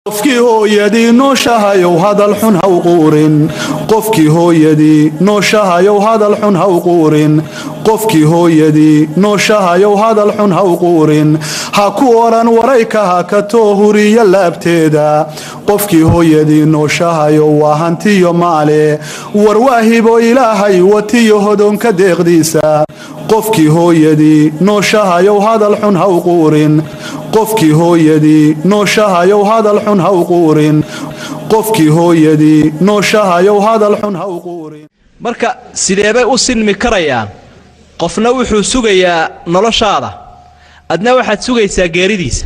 qofkii hooyadii nooshahayow hadal xun ha u quurin qofkii hooyadii nooshahayow hadal xun ha u quurin qofkii hooyadii nooshahayow hadal xun ha u quurin ha ku oran warayka ha ka toohuriya laabteeda qofkii hooyadii nooshahayow waa hantiyo maale war waahibo ilaahay watiyo hodonka deeqdiisa qofkii hooyadii nooshahayow hadal xun ha u quurin qofkii hooyadii nooshahayow hadal xun ha u quurin qofkii hooyadii nooshahayow hadal xun ha u quurin marka sideebay u sinmi karayaan qofna wuxuu sugayaa noloshaada adna waxaad sugaysaa geeridiisa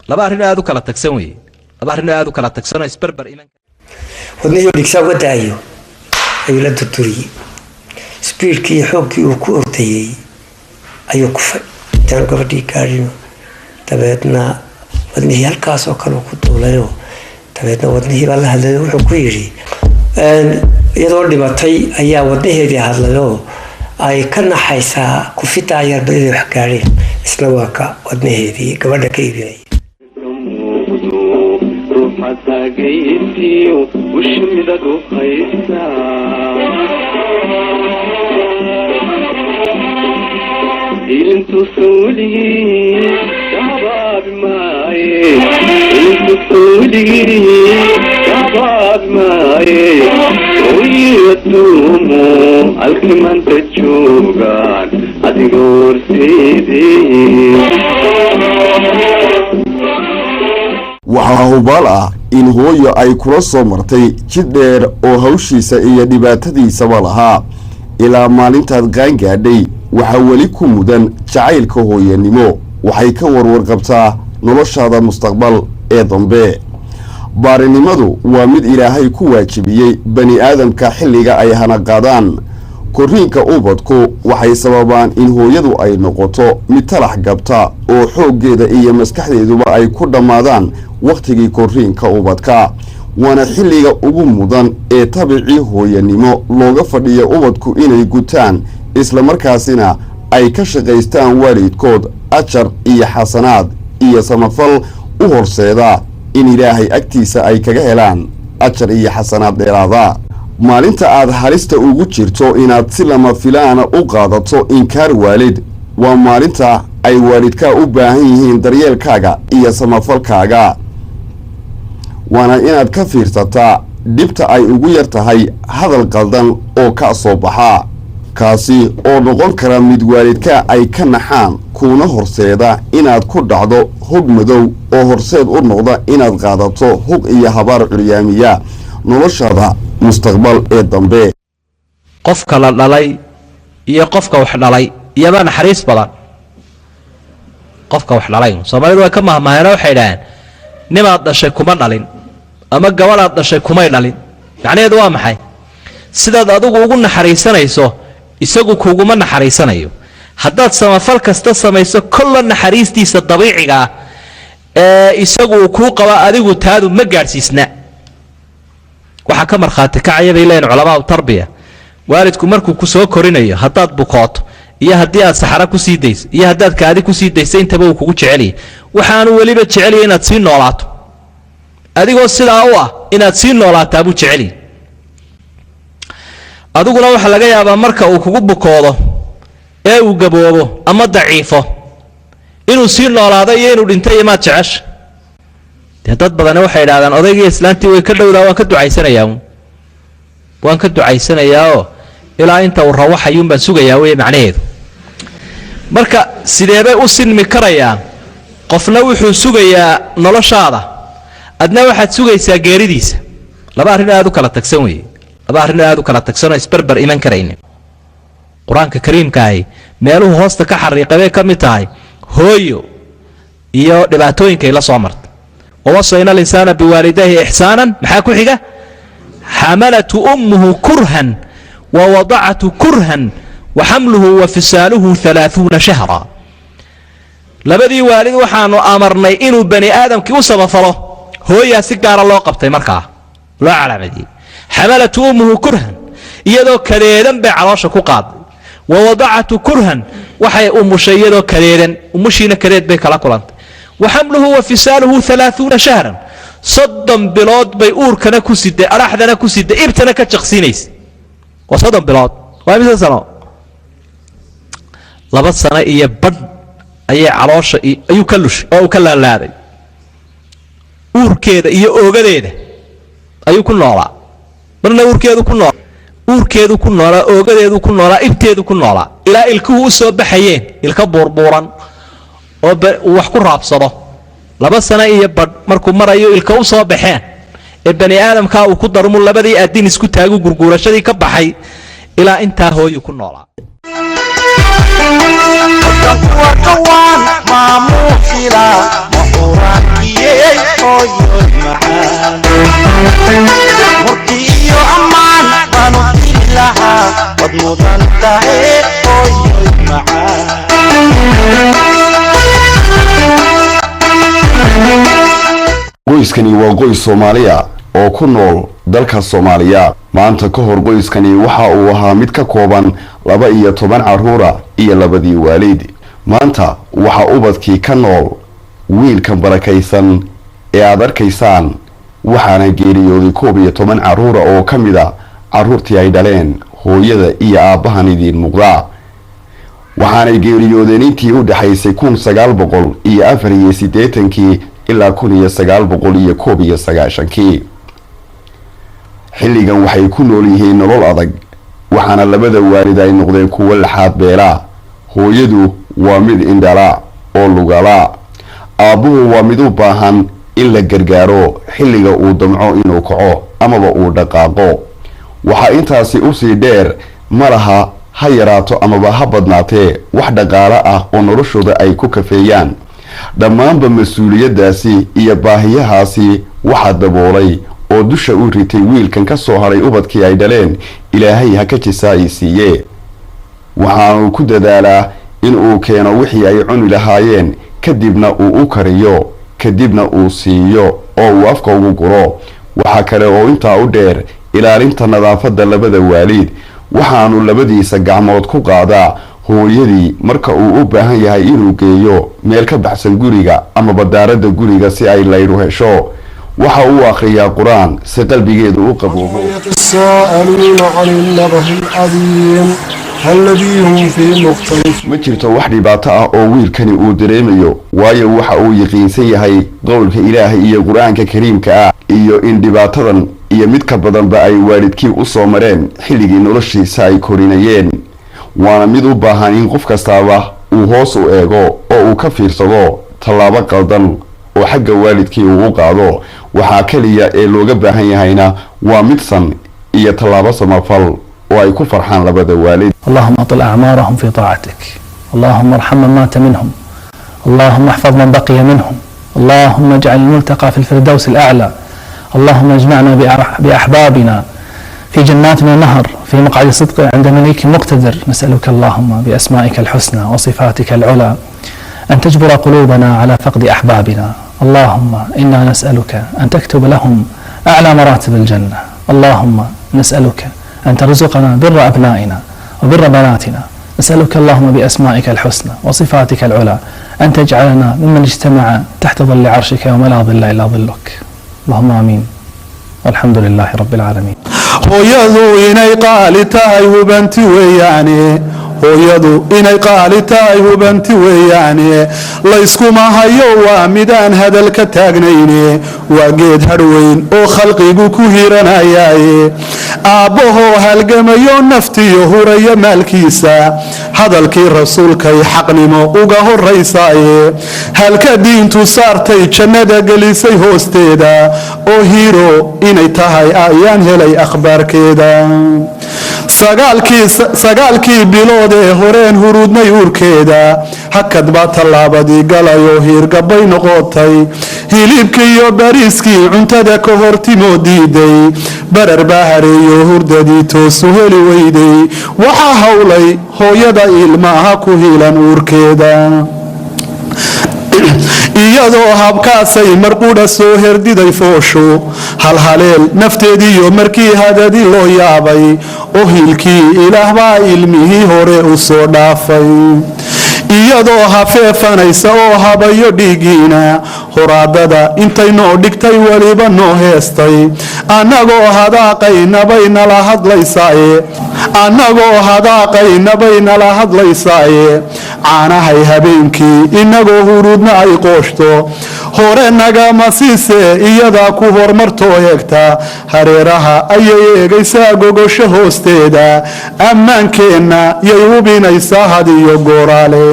laba arrin aad u kala tagsan weeye laba arrin aad u kala tagsan oo isbarbar iman wadniyo dhigsa wadaayo ayuu la turturiyay speedkii xoogkii uu ku ordayay ayuu ku fay tan gabadhii gaarino dabeedna wadnihii halkaas oo kale ku duulayo dabeedna wadnihii baa la hadlayo wuxuu ku yidhi iyadoo dhimatay ayaa wadnaheedii hadlayo ay ka naxaysaa kufitaa yarba inay wax gaareen isna waa ka wadnaheedii gabadha ka iibinaya intu suulihi shabaab maaye intu suulihi shabaab maaye wiyatumu alkimanta joogaan adiga horseedee waxaa hubaal ah in hooyo ay kula soo martay jid dheer oo hawshiisa iyo dhibaatadiisaba lahaa ilaa maalintaad qaangaadhay waxaa weli ku mudan jacaylka hooyanimo waxay ka warwarqabtaa noloshaada mustaqbal ee dambe baarinimadu waa mid ilaahay ku waajibiyey bani aadamka xilliga ay hanaqaadaan korriinka ubadku waxay sababaan in hooyadu ay noqoto mid talax gabta oo xooggeeda iyo maskaxdeeduba ay ku dhammaadaan wakhtigii korriinka ubadka waana xilliga ugu mudan ee tabicii hooyanimo looga fadhiya ubadku inay gutaan isla markaasina ay ka shaqaystaan waalidkood ajar iyo xasanaad iyo samafal u horseeda in ilaahay agtiisa ay kaga helaan ajar iyo xasanaad dheeraada maalinta aad halista ugu jirto inaad si lama filaana u qaadato inkaar waalid waa maalinta ay waalidkaa u baahan yihiin daryeelkaaga iyo samafalkaaga waana inaad ka fiirsataa dhibta ay ugu yar tahay hadal qaldan oo ka soo baxa kaasi oo noqon kara mid waalidka ay ka naxaan kuuna horseeda inaad ku dhacdo hog madow oo horseed u noqda inaad qaadato hog iyo habaar curyaamiya noloshaada mustaqbal ee dambe qofka la dhalay iyo qofka wax dhalay iyaba naxariis badan qofka wax dhalay Soomaalidu way ka mahmaahayna waxay dhahaan nimaad dhashay kuma dhalin ama gabadhaad dhashay kumay dhalin macnaheedu waa maxay sidaad adigu ugu naxariisanayso isagu kuguma naxariisanayo haddaad samafal kasta samayso kolla naxariistiisa dabiiciga ee isagu ku qaba adigu taadu ma gaarsiisna waxa ka marxaati kacaya bay leeyeen culimada tarbiya waalidku markuu ku soo korinayo haddaad bukooto iyo haddii aad saxara ku sii dayso iyo haddaad kaadi ku sii dayso intaba uu kugu jecel waxaanu waliba jecel inaad sii noolaato adigoo sidaa u ah inaad sii noolaataa buu jecel adiguna waxa laga yaabaa marka uu kugu bukoodo ee uu gaboobo ama daciifo inuu sii noolaado iyo inuu dhinto iyo maad jecesha dad badan waxay yiraahdaan odaygii islaantii way ka dhowdaa waan ka ducaysanayaa ilaa inta uu rawaxayuun baan sugayaa way macnaheedu marka sideebay u sinmi karayaan qofna wuxuu sugayaa noloshaada adna waxaad sugaysaa geeridiisa laba arrin aad u kala tagsan weeye laba arrin aad u kala tagsan oo isbarbar iman karaynin quraanka kariimka ah meeluhu hoosta ka xariiqay ka mid tahay hooyo iyo dhibaatooyinka la soo martay ووصينا الإنسان بوالديه إحسانا محاكو حقا حملت أمه كرها ووضعته كرها وحمله وفصاله 30 شهرا لبدي والد وحانو أمرني إنو بني آدم كي وصف فله هو يا سكار الله قبطي مركا لا على مدي حملت أمه كرها يدو كريدا بعراشة قاد ووضعته كرها وحي أم شيدو كريدا ومشينا كريد بيك لا كلانت وحمله وفصاله 30 شهرا soddon bilood bay uurkana ku siday adhaxdana ku siday ibtana ka jaqsiinaysa waa 30 bilood waa imisa sano 2 sano iyo badh ayay caloosha ayuu ka lushay oo ka laalaaday uurkeeda iyo oogadeeda ayuu ku noolaa marna uurkeedu ku noolaa oogadeedu ku noolaa ibteedu ku noolaa ilaa ilkuhu u soo baxayeen ilka buurbuuran oo wax ku raabsado 2 sano iyo badh markuu marayo ilka u soo baxeen ee bani aadamka uu ku darmo labadii aadin isku taagu gurguurashadii ka baxay ilaa intaa hooyo ku noolaa qoyskani waa qoys Soomaaliya oo ku nool dalka Soomaaliya maanta ka hor qoyskani waxa uu ahaa mid ka kooban 12 caruura iyo labadii waalid maanta waxa ubadkii ka nool wiilkan barakaysan ee aad arkaysaan waxaana geeriyooday 12 caruura oo kamida caruurtii ay dhaleen hooyada iyo aabahan idin muuqda waxaana geeriyoodeen intii u dhaxaysay 1984 ilaa 1991 xilligan waxay ku nool yihiin nolol adag waxaana labada waalid ay noqdeen kuwo laxaad beela hooyadu waa mid indhala oo lugala aabuhu waa mid u baahan in la gargaaro xilliga uu damco inuu kaco amaba uu dhaqaaqo waxa intaasi u sii dheer malaha ha yaraato amaba ha badnaatee wax dhaqaale ah oo noloshooda ay ku kafeeyaan dhammaanba mas-uuliyadaasi iyo baahiyahaasi waxa daboolay oo dusha u ritay wiilkan ka soo haray ubadkii ay dhaleen ilaahay ha ka jisaaysiiye waxaanu ku dadaalaa in uu keeno wixii ay cuni lahaayeen kadibna uu u kariyo kadibna uu siiyo oo uu afka ugu guro waxa kale oo intaa u dheer ilaalinta nadaafadda labada waalid waxaanu labadiisa gacmood ku qaadaa hooyadii marka uu u baahan yahay inuu geeyo meel ka baxsan guriga ama badaaradda guriga si ay layru hesho waxa uu akhriyaa quraan si qalbigeedu u qaboobo ma jirto wax dhibaato ah oo wiilkani uu dareemayo waayo waxa uu yaqiinsan yahay qowlka ilaahay iyo qur-aanka kariimka ah iyo in dhibaatadan iyo mid ka badanba ay waalidkii u soo mareen xilligii noloshiisa ay korinayeen waana mid u baahan in qof kastaaba uu hoos u eego oo uu ka fiirsado tallaabo qaldan oo xagga waalidkii uu u qaado waxa kaliya ee looga baahan yahayna waa mid san iyo tallaabo samafal oo ay ku farxaan labada waalid اللهم اطل أعمارهم في طاعتك اللهم ارحم من مات منهم اللهم احفظ من بقي منهم اللهم اجعل الملتقى في الفردوس الأعلى اللهم اجمعنا بأحبابنا في جنات من النهر في مقعد صدق عند مليك مقتدر نسألك اللهم بأسمائك الحسنى وصفاتك العلى أن تجبر قلوبنا على فقد أحبابنا اللهم إنا نسألك أن تكتب لهم أعلى مراتب الجنة اللهم نسألك أن ترزقنا بر أبنائنا وبر بناتنا نسألك اللهم بأسمائك الحسنى وصفاتك العلى أن تجعلنا ممن اجتمع تحت ظل عرشك يوم لا ظل إلا ظلك اللهم آمين والحمد لله رب العالمين hooyadu inay qaali tahay hubanti weeyaane hooyadu inay qaali tahay hubanti weeyaane layskuma hayo waa midaan hadal ka taagnayne waa geed hadhweyn oo khalqigu ku hiranayaaye aabbahoo halgamayo naftiyo huraya maalkiisa hadalkii rasuulkay xaqnimo uga horaysaaye halka diintu saartay jannada gelisay hoosteeda oo hiiro inay tahay ayaan helay akhbaarkeeda sagaalkii bilood ee horeen huruudnay uurkeeda hakad baa tallaabadii galayoo hiirgabay noqotay hilibkii iyo bariiskii cuntada ka hortimoo diiday barar baa hareeyo hurdadii toosu heli weyday waxaa howlay hooyada ilmaha ku hilan uurkeeda iyadoo habkaasay marqudha soo herdiday foosho halhaleel nafteediiyo markii hadadii loo yaabay oo hiilkii ilaah baa ilmihii hore u soo dhaafay iyadoo hafeefanaysa oo habayo dhiigiina horaadada intay noo dhigtay weliba noo heestay annagoo hadaaqaynabay nala hadlaysaaye caanahay habeenkii inagoo huruudna ay qooshto hore nagama siisee iyadaa ku hormartoo heegta hareeraha ayay eegaysaa gogosho hoosteeda ammaankeenna yay hubinaysaa had iyo gooraale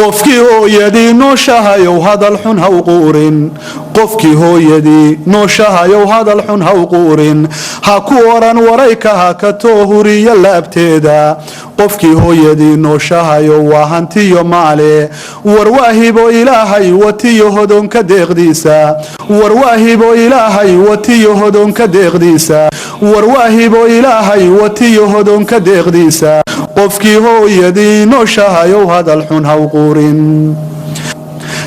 qofkii hooyadii nooshahayow hadal xun ha u quurin qofkii hooyadii nooshahayow hadal xun ha u quurin ha ku oran warayka ha ka too huriyo laabteeda qofkii hooyadii nooshahayow waa hantiyo maale warwaahibo ilaahay watiyo hodonka deeqdiisa warwaahibo ilaahay watiyo hodonka deeqdiisa warwaahibo ilaahay watiyo hodonka deeqdiisa qofkii hooyadii nooshahayow hadal xun ha u quurin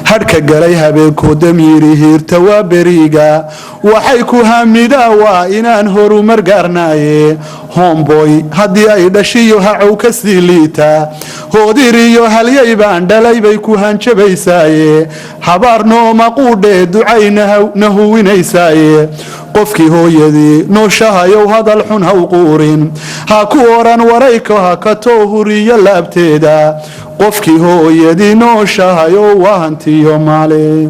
hadhka galay habeenkooda miiri hiirta waa beriga waxay ku hamidaa waa inaan horumar gaarnaaye homboy haddii ay dhashiyo hacow ka sii liita hoodiriyo halyay baan dhalay bay ku hanjabaysaaye habaar nooma quudhee ducayna huwinaysaaye qofkii hooyadii nooshahayow hadal xun ha u quurin ha ku oran warayka ha ka too huriyo laabteeda qofkii hooyadii nooshahayow waa hantiyo maale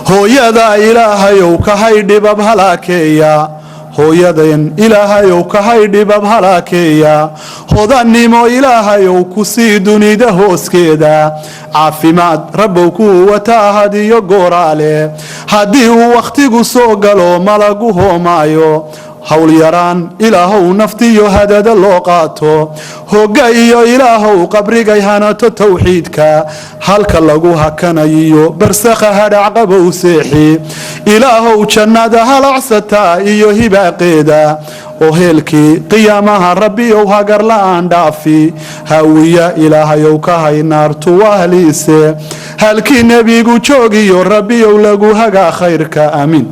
hooyada ilaahayow kahay dhibab halaakeeya hooyadan ilaahayow kahay dhibab halaakeeya hodannimo ilaahayow ku sii dunida hooskeeda caafimaad rabbow kuu wataa hadiyo gooraale haddii uu wakhtigu soo galo malagu hoomaayo hawl yaraan ilaahow naftiyo hadada loo qaato hogga iyo ilaahow qabrigay hanato tawxiidka halka lagu hakanayiyo barsakha hadhacqabow seexi ilaahow jannada halacsataa iyo hibaaqeeda oo heelkii qiyaamaha rabbiyow hagar la'aan dhaafi hawiya ilaahayow ka hay naartu wahliise halkii nebigu joogiyo rabbiyow lagu hagaa khayrka amiin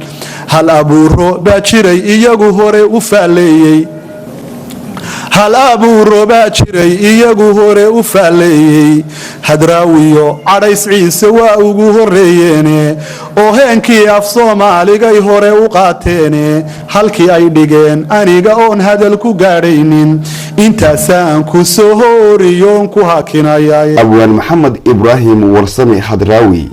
hal abuuro baa jiray iyagu hore u faalleeyey hal abuuro baa jiray iyagu hore u faalleeyey hadraawiyo cadhays ciise waa ugu horreeyeene oo heenkii af soomaaligay hore u qaateene halkii ay dhigeen aniga oon hadal ku gaadhaynin intaasaan ku soo horiyoon ku hakinayay abwaan maxamed ibraahim warsame hadraawi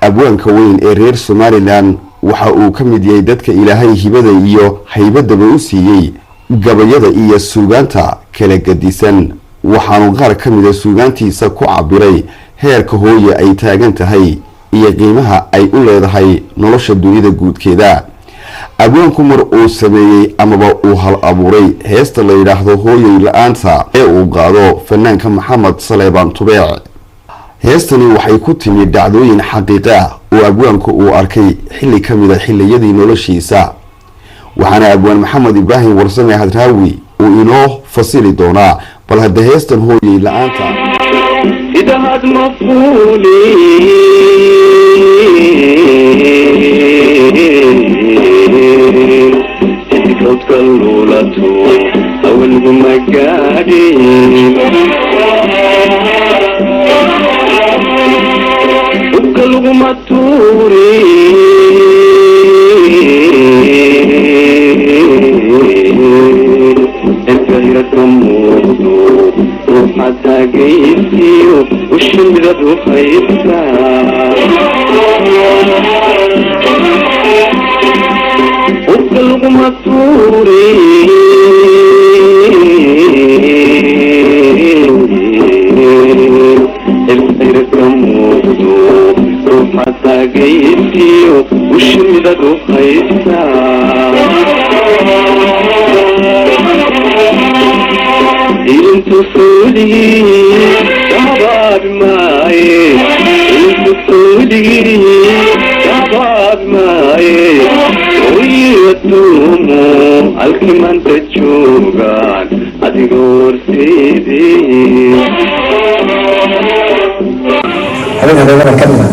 abwaanka weyn ee reer somalilan waxa uu ka mid yahay dadka ilaahay hibada iyo haybadaba u siiyey gabayada iyo suugaanta kala gadisan waxaanu qaar ka mida suugaantiisa ku cabiray heerka hooye ay taagan tahay iyo qiimaha ay u leedahay nolosha dunida guudkeeda abwaanku mar uu sameeyey amaba uu hal abuuray heesta la yidhaahdo hooyey la-aanta ee uu qaado fanaanka maxamed saleebaan tubeec heestani waxay ku timi dhacdooyin xaqiiqo ah oo abwaanku uu arkay xilli ka mida xilliyadii noloshiisa waxaana abwaan maxamed ibraahim warsame hadraawi uu inoo fasili doonaa bal hadda heestan hooyey la-aanta idaad mafuuli sidikawdka luulato awalgu magaadhin ubka laguma tuuri الكهرة موضو روحتها قيسيو والشمرة وخيسا وقلب مطوري الكهرة موضو روحتها قيسيو والشمرة وخيسا انتو سولي شباب معي انتو سولي شباب معي ويتومو الكمان تجوغان ادقور سيدي هذا هذا كلمة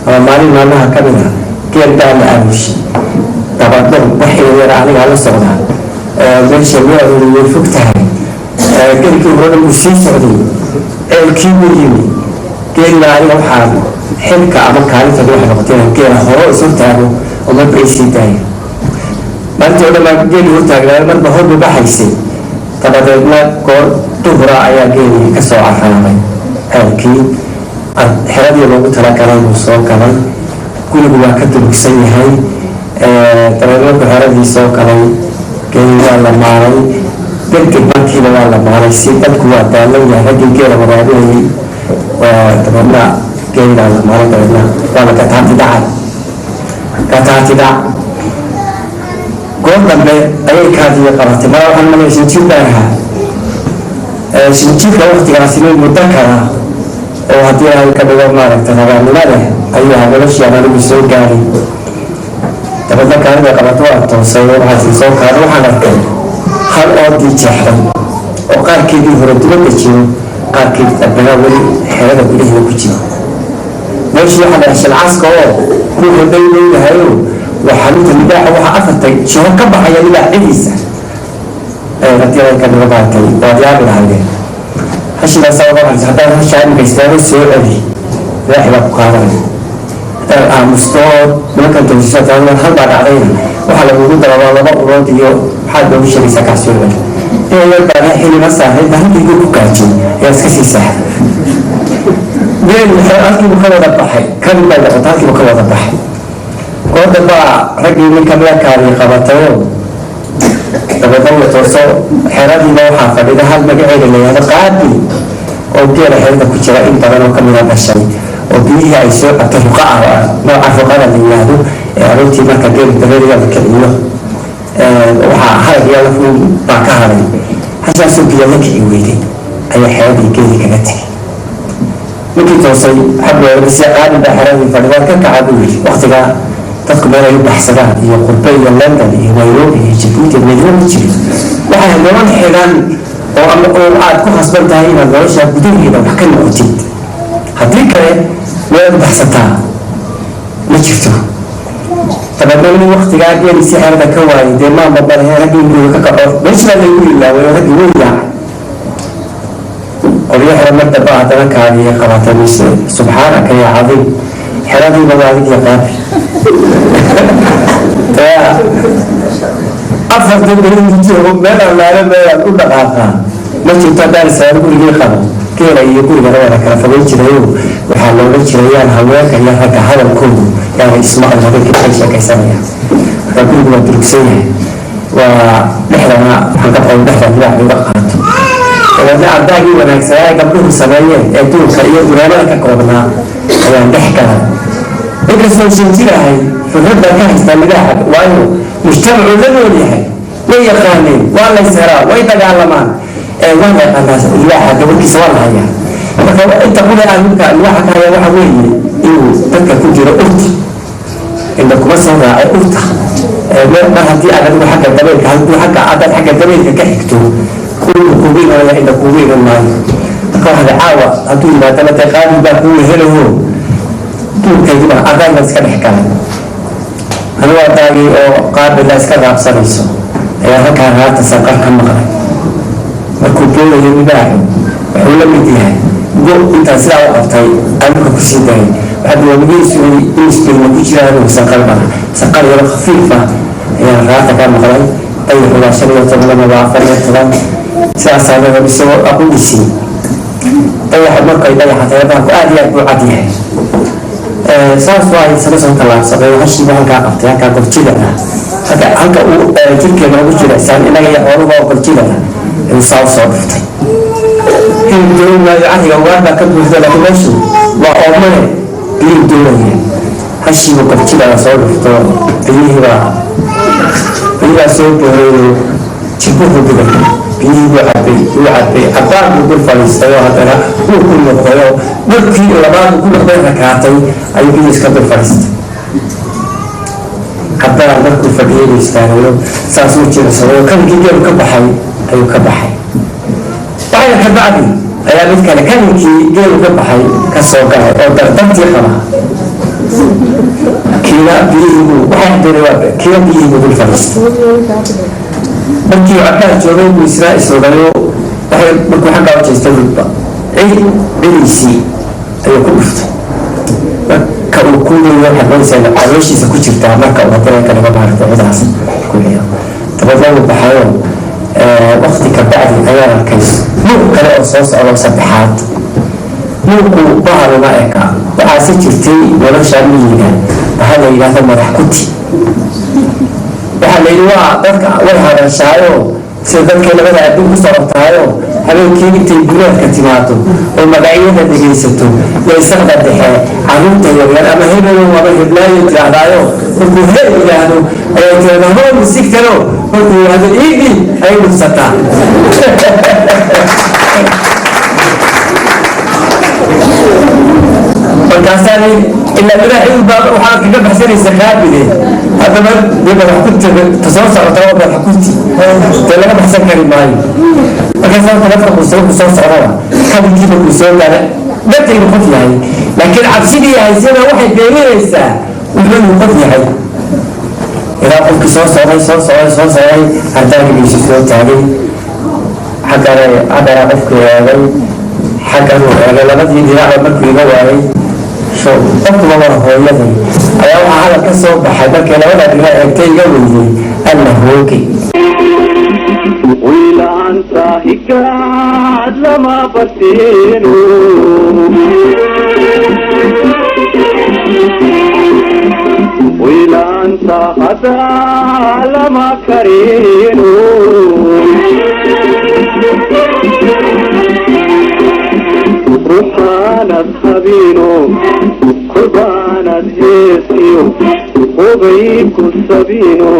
مالي مالها كلمة كيف دام أمشي طبعا وحي غير عليه على الصغنان ماشي الوعد اللي يفكتها geelkii horena uu sii socday ceelkii buu yimi geelna aniga waxaa xilka ama kaalinta waxay noqotay geela hore isu taago oo marba ay sii daayo maalintii oo dhan baa geeli hortaagnaa marba hor buu baxaysay dabadeedna goor duhura ayaa geelii ka soo carraabay ceelkii xeradii loogu talagalay buu soo galay gurigu waa ka durugsan yahay dabadeedku xeradii soo galay geeli waa la maalay degdeg markiiba waa la maalay si dadku waa daalan yahay raggii geela waraabinayay dabeedna geelaa la maalay dabeedna waa la gataatidac goor dambe ayay kaadiyo qabatay mara waxaan malaya shinjir baa ahaa shinjirka waktigaasi mid muddo kala oo haddii ay ka dhigo maaragta rabaanimada ayuu ahaa noloshii anigu soo gaaray dabeedna kaadida qabato waa toosay waxaasi soo kaado waxaan arkay hal oodii jeexday oo qaarkeedii hore dibadda jiro qaarkeedii dambena weli xerada gudaheeda ku jiro meeshii waxaa dhahay shilcaska oo ku hodhay leeyahayo waa xalinta libaaxa waxaa afartay jiho ka baxaya libaaxadiisa haddii ay ka dhigo maaragtay waad yaabi lahaydeen hashidaas haddaan hashaa imika islaaga soo celi libaaxi baa ku qaadanaya haddaan aamusto nimankan doosisada hal baa dhacdayna waxaa lagugu darabaa laba ulood iyo maxaad noogu sheegaysaa kaa soo celi inayar baa xilima saaray bahalkiigu ku gaajay ayaa iska sii saaxay meel halkiibu ka wada baxay kan bay noqota halkiibu ka wada baxay gooda baa raggii ninka meelkaadii qabatayo dabadan la tooso xeradiiba waxaa fadhida hal magaceeda layahdo qaadi oo geela xerada ku jira in badan oo kamida dhashay oo biyihii ay soo cabtay ruqa ah nooca ruqada la yihahdo ee aroortii marka geela dabeeriga la kiciyo waxaa harag iyo lafuun baa ka haray hashaasoo biyo la kici weyday ayaa xeradii geeli kaga tegay ninkii toosay xagooda si qaadi baa xeradii fadhida ka kaca buu yidhi waktigaa dadku meel ay u baxsadaan iyo qurbe iyo london iyo nairobi iyo jabuuti meelna ma jirin waxay niman xidhan oo aad ku khasban tahay inaad nolosha gudaheeda wax ka noqotid haddii kale meelaad u baxsataa ma jirto dabeedna nin waktigaa geeli si xerada ka waayay dee maama balahe raggii guriga ka kaco meeshaa laygu ilaaway oo raggii way yaacay qolyo xero mardaba haddana kaadiya qabatay mise subxaanaka yaa cadiim xeradiiba waa adig yaqaabi afarta berijiro meel allaale meelaad u dhaqaaqaa ma jirto haddaan isaar gurigii qabo geela iyo gurigana waa la kala fogeyn jirayo waxaa looga jirayaan haweenka iyo ragga hadalkoodu yaana ismaqal habeenkii ay sheekaysanayaan marka gurigu waa durugsan yahay waa dhexdana waxaan ka qabo dhexda libaax uga qaato dabeedna ardaagii wanaagsanaa ee gabdhuhu sameeyeen ee duurka iyo dureemada ka koobnaa ayaan dhex galay inkastoo shinjirahay fikradda ka haystaa libaaxa waayo mujtamacu la nool yahay way yaqaaneen waa la isheraa way dagaalamaan waa la yaqaanaa libaaxa gabarkiisa waa la hayaa marka inta kule aan ninka libaaxa ka haya waxa weeye inuu dadka ku jiro urta inda kuma soo raacay urta mar haddii aad adigu xagga dabeelka hadduu xagga adaad xagga dabeelka ka xigto kugu imanaya inda kugu iman maayo marka waxaa caawa hadduu yimaadana dee qaadi baa kugu helayo duurkaydiba adaagna iska dhex galay anigu adaagii oo qaabila iska raabsanayso ayaa halkaa raarta sanqar ka maqlay markuu boodayo libaaxu wuxuu la mid yahay go intaan sidaa u qabtay anuka kusii daayay waxaa duwamigiisu inisbirma ku jiraan sanqar bana sanqar yaro khafiifa ayaa raarta ka maqlay dayaxu waa 15 waa 14 sidaasaa leedahay isagoo aqulisii dayaxa markay dayaxa tayadaanku aad iyo aad buu cad yahay saas waa isaga soo tallaabsaday hashiiba halkaa qabtay halkaa gorjida ah halka uu jirkeena ugu jiraysaan inaga iyo xooluba oo gorjida ah ayuu saa u soo dhuftay hilib doonaayo cariga waarbaa ka buuxda laakiin meeshu waa oomane biyuu doonaya hashiiba gorjida soo dhufto biyihiibaa soo booreeyo jibbuhu gubay biyihii buu cabay cabbaan buu dul fadhiistay oo haddana wuu ku noqday oo markii labaad uu ku noqday rakaatay ayuu biyii iska dul fadhiistay cabbaan markuu fadhiyay buu istaagayo saasuu jirsaday oo kaninkii geelu ka baxay ayuu ka baxay waxayna ka bacdi ayaa mid kale kaninkii geelu ka baxay ka soo galay oo dardartii qaba kiina biyihiibuu waxay doonay kiina biyihiibuu dul fadhiistay markii cabbaan joogay buu isna isrogayo markuu xaggaa u jeesta wudba cidiisii ayuu ku dhuftay marka uu ku leeyo xagoysana calooshiisa ku jirtaa marka uu haddana kalaga maaragtay cidaas ku leeyo dabeedna uu baxayo waqti ka bacdi ayaa arkay nuuc kale oo soo socdo saddexaad nuuqu bahaluma eka waxaase jirtay nolosha miyiga waxaa la yidhaahda madax kuti waxaa la yidhi waa dadka way hadashaayo sida dadkay labada adduun ku socotaayo habeenkii intay guleedka timaado oo magacyada dhegaysato yay saqda dhexe caruurta yaryar ama hebelow ama heblaayo tirahdaayo markuu heel yidhaahdo ayay tirahda hoo misigtano markuu yidhaahdo iigi ay dhufsataa markaasaan ilaa ilaahay baa waxaad kaga baxsanaysa qaabide haddaba dee madaxkunta tasoo socota waa madaxkunti dee laga baxsan kari maayo markaasaan talafka kusoo socdaba kabinkiiba kuu soo gaara dhartaynu qof yahay laakiin cabsidii haysada waxay beeninaysaa wuxuu qof yahay ilaa qofkii soo socday ardaagigiisu soo taagay xaggana qofkii eegay xaggan uu eegay labadii dhinacba markuu iga waayay qofkuba waa hooyaday ayaa waxaa hadal ka soo baxay markay labada dhinac eegtay iga weydey alla hoogi wiilaanta hikaad lama barteeno wiilaanta hadaa lama kareeno ruuxaanad habiino kurbaanad heesiyo hubay ku sabiino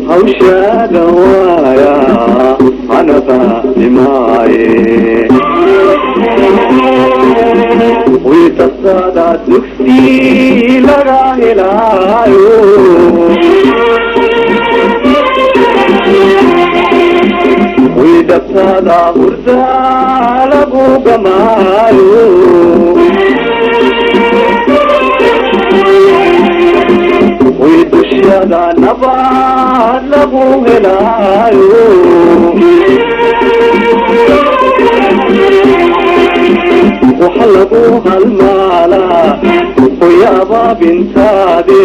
hawshaada waaya anaba dhimaaye wiitasada dugsi laga helaayo wiidabtada hurda lagu gamaayo wiidushada nabaad lagu helaayo waxa lagu halmaalaa hoyaaba bintaade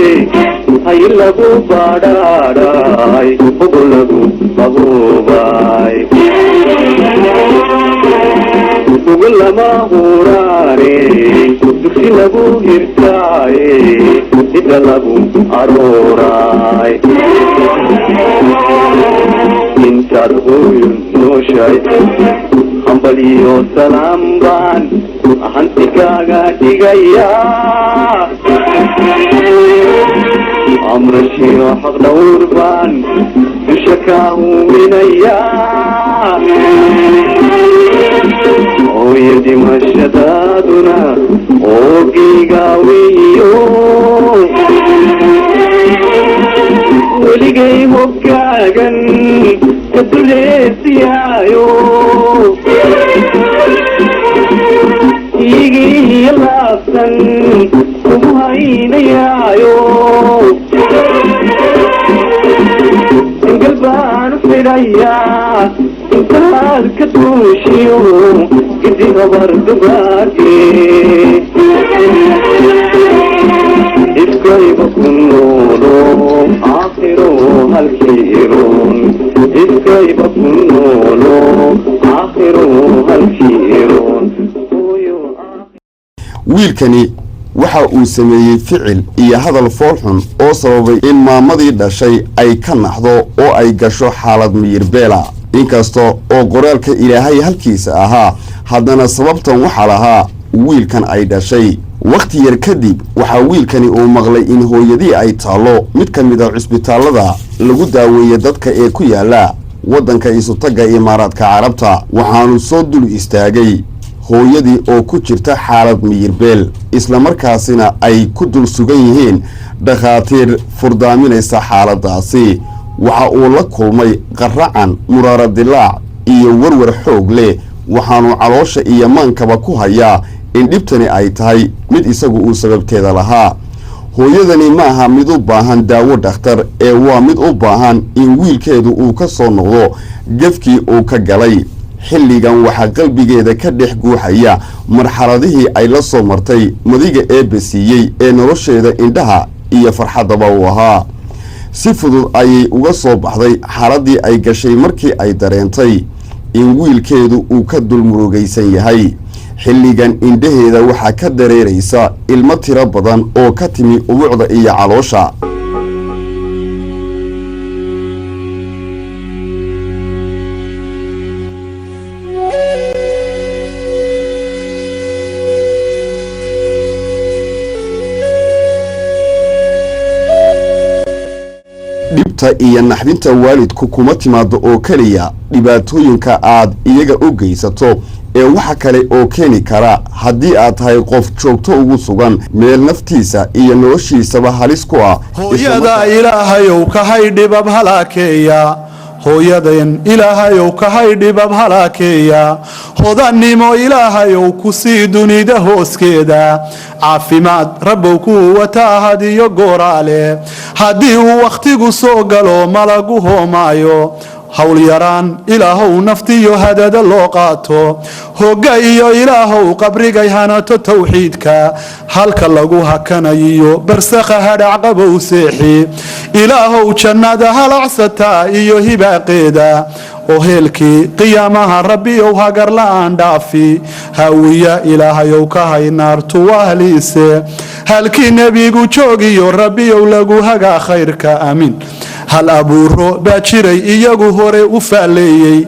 hay lagu badhaadhay ugu lagu qaboobay ugu lama huraane dugsi lagu hirtaaye ida lagu arooray intaad hooyo nooshay hambaliyo salaam baan hantikaaga dhigaya amrashiyo xaq dhawr baan dusha kaa huminaya hooyo dhimashadaaduna oogayga weeyo weligay hogaagan ka duleesiyaayo igii laabsan kugu haynayaayo ingal baan fidhayaa intaad ka duushiyo gidi habardugaage iskayba ku noolo aakhiro halkiiron iskayba ku noolo aakhiro halkiiron wiilkani waxa uu sameeyey ficil iyo hadal foolxun oo sababay in maamadii dhashay ay ka naxdo oo ay gasho xaalad miyirbeela inkasta oo qoraalka ilaahay halkiisa ahaa haddana sababtan waxaa lahaa wiilkan ay dhashay wakhti yar kadib waxaa wiilkani uu maqlay in hooyadii ay taallo mid ka mid a cusbitaallada lagu daaweeya dadka ee ku yaala waddanka isutagga imaaraadka carabta waxaanu soo dul istaagay hooyadii oo ku jirta xaalad miyirbeel islamarkaasina ay ku dul sugan yihiin dhakhaatiir furdaaminaysa xaaladaasi waxa uu la kulmay qaracan muraara dilaac iyo warwar xoog leh waxaanu caloosha iyo maankaba ku hayaa in dhibtani ay tahay mid isagu uu sababteeda lahaa hooyadani ma aha mid u baahan daawo dhakhtar ee waa mid u baahan in wiilkeedu uu ka soo noqdo gefkii uu ka galay xilligan waxaa qalbigeeda ka dhex guuxaya marxaladihii ay la soo martay madiga eebbe siiyey ee nolosheeda indhaha iyo farxaddaba u ahaa si fudud ayay uga soo baxday xaaladii ay gashay markii ay dareentay in wiilkeedu uu ka dulmurugaysan yahay xilligan indhaheeda waxaa ka dareeraysa ilmo tiro badan oo ka timi ubuucda iyo caloosha dhibta iyo naxdinta waalidku kuma timaado oo keliya dhibaatooyinka aad iyaga u geysato ee waxa kale oo keeni kara haddii aad tahay qof joogto ugu sugan meel naftiisa iyo noloshiisaba halis ku ah hooyada ilaahayow kahay dhibab halaakeeya hooyadan ilaahayow kahay dhibab halaakeeya hodannimo ilaahayow ku sii dunida hooskeeda caafimaad rabbow kuu wataa hadiyo gooraale haddii uu wakhtigu soo galo malagu hoomaayo hawl yaraan ilaahow naftiyo hadada loo qaato hogga iyo ilaahow qabrigay hanato tawxiidka halka lagu hakanayiyo barsakha hadhac qabow seexi ilaahow jannada halacsataa iyo hibaaqeeda oo heelkii qiyaamaha rabbiyow hagar la'aan dhaafi hawiya ilaahayow ka hay naartu wahliise halkii nebigu joogiyo rabbiyow lagu hagaa khayrka aamin hal abuuro baa jiray iyagu hore u faalleeyey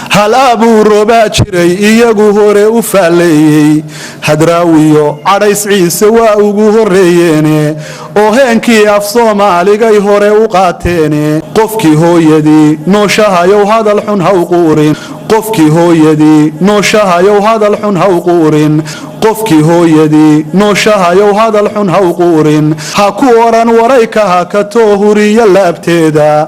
hal abuuro baa jiray iyagu hore u faalleeyey hadraawiyo cadhays ciise waa ugu horreeyeene oo heenkii af soomaaligay hore u qaateene qofkii hooyadii nooshahayow hadal xun haw quurin qofkii hooyadii nooshahayow hadal xun haw quurin qofkii hooyadii nooshahayow hadal xun haw quurin ha ku oran warayka hakatoo huriya laabteeda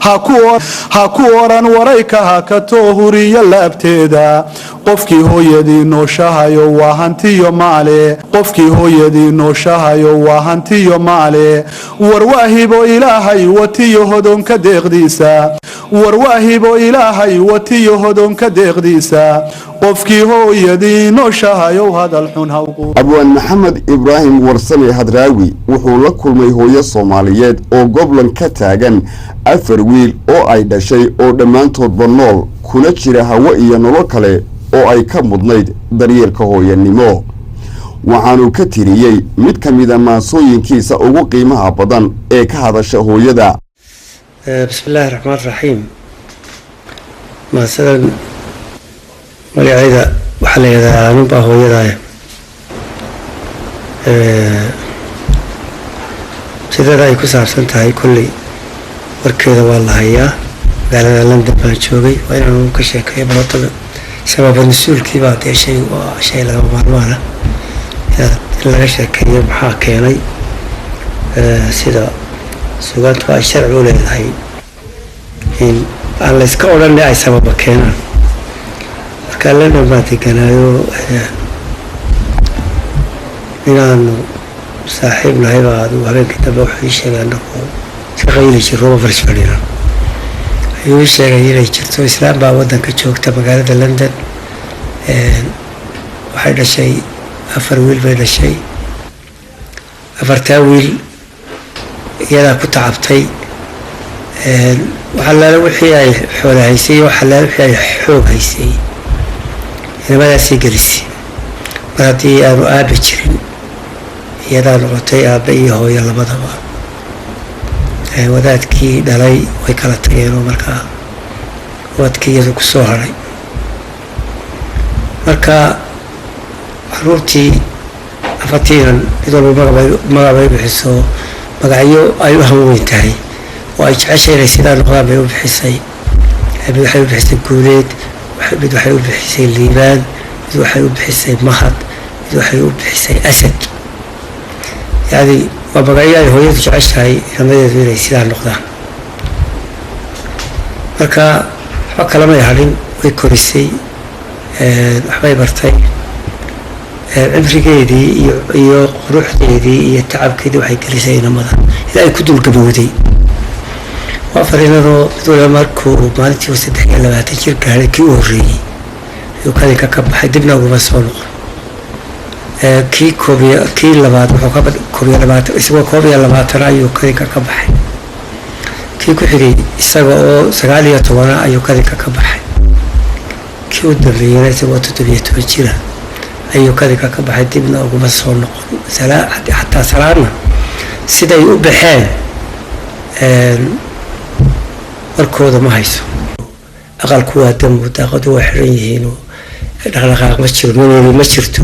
ha ku oran warayka hakatoo huriya laabteeda qofkii hooyadii nooshahayow waa hantiyo maale qofkii hooyadii nooshahayow waa hantiyo maale warwaahibo ilaahay watiyo hodonka deeqdiisa warwaahibo ilaahay watiyo hodonka deeqdiisa qofkii hooyadii nooshahayow hadal xun hawqu abwaan maxamed ibraahim warsame hadraawi wuxuu la kulmay hooyo soomaaliyeed oo goblan ka taagan 4 wiil oo ay dhashay oo dhammaantoodba nool kuna jira hawo iyo nolol kale oo ay ka mudnayd daryeelka hooyanimo waxaanu ka tiriyey mid ka mida maasooyinkiisa ugu qiimaha badan ee ka hadasha hooyada bismillaahi raxmaan raxiim maasadan magaceeda waxaa la yidhahdaa ninbaa hooyadaaya sideeda ay ku saabsan tahay kolley warkeeda waa la hayaa magaalada london baan joogay waa inaan ka sheekeeyo balotaba sababa mas-uulkii baa dee shay laga maarmaana in laga sheekeeyo maxaa keenay sida sugaantu ay sharci u leedahay in aan la iska odhan ay sababa keenaan marka london baan deganaayo inaanu saaxiib nahay baa adigu habeenkii dambe wuxuu ii sheegay annagu iska qayli jirooba farsfadhina ayuu ii sheegay inay jirto islaam baa waddanka joogta magaalada london waxay dhashay 4 wiil bay dhashay 4taa wiil iyadaa ku tacabtay waxalaala wixii ay xoola haysay iyo waxalaala wixii ay xoog haysay inamadaasii gelisay mar haddii aanu aabe jirin iyadaa noqotay aabe iyo hooyo labadaba wadaadkii dhalay way kala tageenoo markaa wadkii iyadu ku soo haray marka caruurtii afatiinan mid walba magacbay bixiso magacyo ay u hanweyn tahay oo ay jeceshay inay sidaa noqdaan bay u bixisay mid waxay u bixisay guuleed mid waxay u bixisay liibaan mid waxay u bixisay mahad mid waxay u bixisay asad yacni waa magacyo ay hooyadu jeceshahay inamadeedu inay sidaa noqdaan marka waxba kalamay hadhin way korisay waxbay bartay cimrigeedii iyo quruxdeedii iyo tacabkeedii waxay gelisay inamada ilaa ay ku dulgabowday وفرينا دول ماركو مالتي وسدح لما تجير كهذا كيوري يكذا ككب حدبنا وبسون كي كوبيا كي لبات وكبد كوبيا لبات اسمه كوبيا لبات رأي يكذا ككب كي كحري السبعة سقالية توانا يكذا ككب كي ودرينا سوى تطبيع تبجيرها يكذا ككب حدبنا وبسون سلا حتى سلامنا سيدا يوبحان warkooda ma hayso aqalku waa dambu daaqadu waa xiran yihiin oo dhaqdhaqaaq ma jiro nolol ma jirto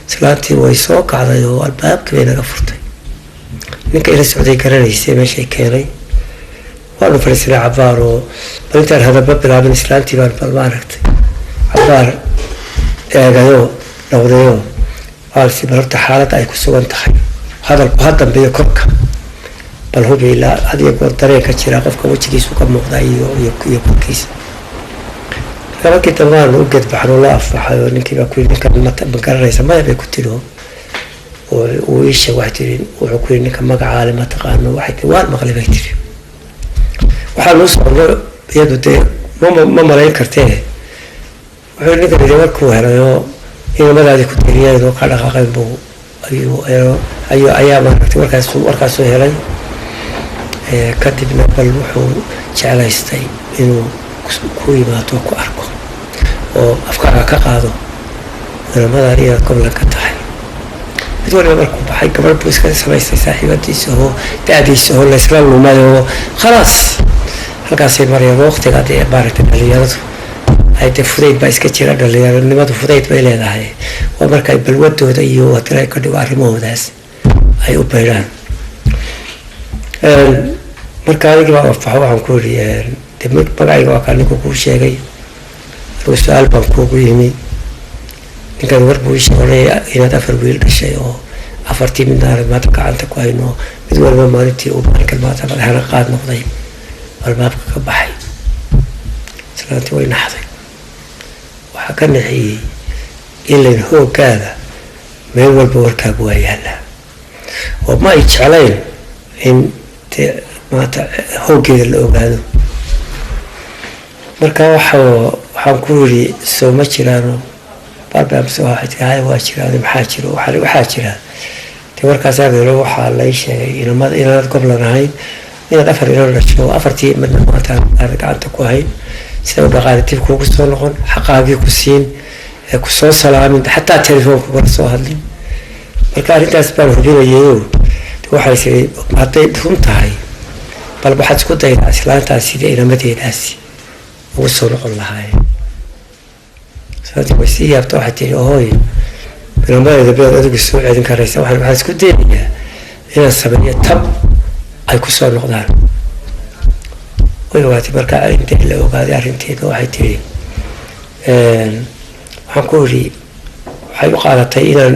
islaantii way soo kacday oo albaabkii bay naga furtay ninka ila socday garanaysay meeshay keenay waanu fadhiisanay cabaar oo intaan hadaba bilaabin islaantii baan bal ma aragtay cabaar eegayo dhowdayo waalsi barta xaaladda ay ku sugan tahay hadalku ha dambeeyo korka bal hubi ilaa adiga goor dareenka jira qofka wajigiisu ka muuqda iyo korkiisa markii dambaan u gedbaxno la afbaxayo ninkii baa ku yidhi ninka ma garanaysa maya bay ku tiro oo uu isha wax tiri wuxuu ku yidhi ninka magacaale ma taqaano waxay tiri waan maqlay bay tiri waxaa loo socdo iyadu dee ma malayn kartee wuxuu ninka yidhi markuu helayo inamadaadii ku tiriyadoo ka dhaqaaqayn buu ayaa maaragtay warkaasoo helay kadibna bal wuxuu jeclaystay inuu ku yimaado ku arko oo afkaaga ka qaado inamadan inaad goblan ka tahay mid waliba markuu baxay gabadh buu iska samaystay saaxiibadiisa oo da-diisa oo laysla lumay oo khalaas halkaasay marayaan waqtiga dee maaragtay dhalinyaradu ay dee fudayd baa iska jira dhalinyaronimadu fudayd bay leedahay waa markay balwadooda iyo hadii ka dhigo arrimahoodaas ay u baydhaan marka adigii baa wafaxo waxaan ku yidhi de magacayga waa kaa ninku kuu sheegay anigu su-aal baan kuugu yimi ninkan war buu sheegay inaad 4 wiil dhashay oo 4tii midna maanta gacanta ku hayno mid walba maalintii uu maalinka maanta madaxana qaad noqday albaabka ka baxay islaantii way naxday waxaa ka naxiyey ilan hoogaaga meel walba warkaagu waa yaallaa oo ma ay jeclayn in maanta hoogeeda la ogaado marka waxaan ku yidhi soo ma jiraano barbaamse waa jiraan maxaa jiro waxaa jira dee warkaasaa meelo waxaa lay sheegay inaanad goblan ahayn inaad 4 ilo dhasho 4tii midna maanta aad gacanta ku hayn sida u dhaqaale dib kuugu soo noqon xaqaagii ku siin ku soo salaamin xataa telefoonka kula soo hadlin marka arrintaas baan hubinayo waxay sidii hadday run tahay bal waxaad isku daydaa islaantaas sidii inamadeedaasi ugu soo noqon lahaayeen sababta way sii yaabta waxay tiri hooy inamadeeda beed adigu soo celin karaysa waxaan isku dayayaa inaan sameeyo tab ay ku soo noqdaan way ogaatay marka intii la ogaaday arrinteeda waxay tiri waxaan ku yidhi waxay u qaadatay inaan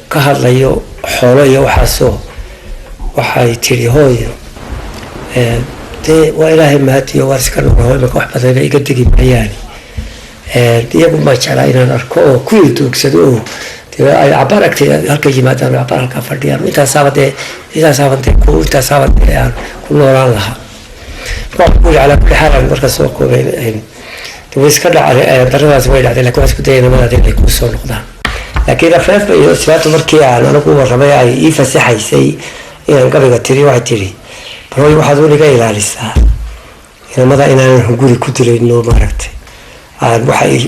ka hadlayo xoolo iyo waxaasoo waxay tiri hooyo dee waa ilaahay mahadiyo waar iska noqo imaka wax badan iga degi maayaani iyagu ma jeclaa inaan arko oo ku iltoogsado oo dee ay cabaar agteeda halka yimaadaan cabaar halkaa fadhiyaan intaasaaba dee aan ku noolaan lahaa marka ku calaa kulli xaal aan markaa soo koobay way iska dhacday daradaas way dhacday laakiin waxaan isku dayay namadaada inay kuu soo noqdaan laakiin afeefba iyo islaanta markii aan anigu warramay ay ii fasaxaysay inaan gabayga tiri waxay tiri balhooy waxaad weliga ilaalisaa inamada inaanan guri ku dilayno maaragtay aan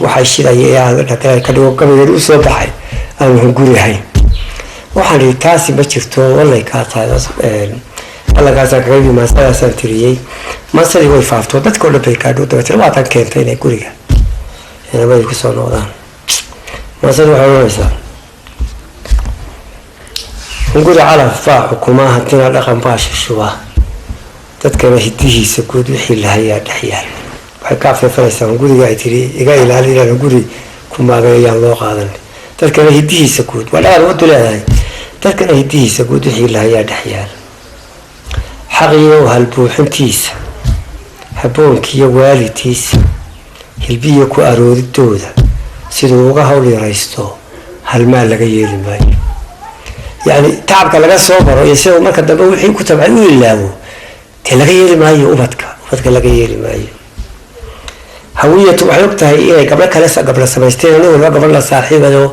waxay shidaya aan dhaqay ka dhigo gabaygan u soo baxay aan guri hayn waxaan ii taasi ma jirto wallay ka tahay halkaasaan kaga yimi maasadaasaan tiriyey maasadii way faafto dadka oo dhan bay gaadho dabeetana waadan keentay inay guriga inamada ku soo noqdaan maasada waxay oranaysaa guri calaf baa xukumaa hantina dhaqan baa shishubaa dadkana hidihiisa guud wixii lahayaa dhex yaal waxay ka afeefanaysaa guriga ay tiri iga ilaali inaan guri ku maageeyaan loo qaadan dadkana hidihiisa guud waa dhaqan wadu leedahay dadkana hidihiisa guud wixii lahayaa dhex yaal xaqiyo halbuuxintiisa habboonkiiyo waalidkiisa hilbiyo ku arooridooda siduu uga hawl yaraysto halmaal laga yeeli maayo يعني تعب كلا جالس صبر يسوي مركز دبوا وحين كتب على ولا له تلاقي ما هي أبدك لقي ما هي هوية وحيوقتها إيه قبل سمستين ولا قبل صاحبه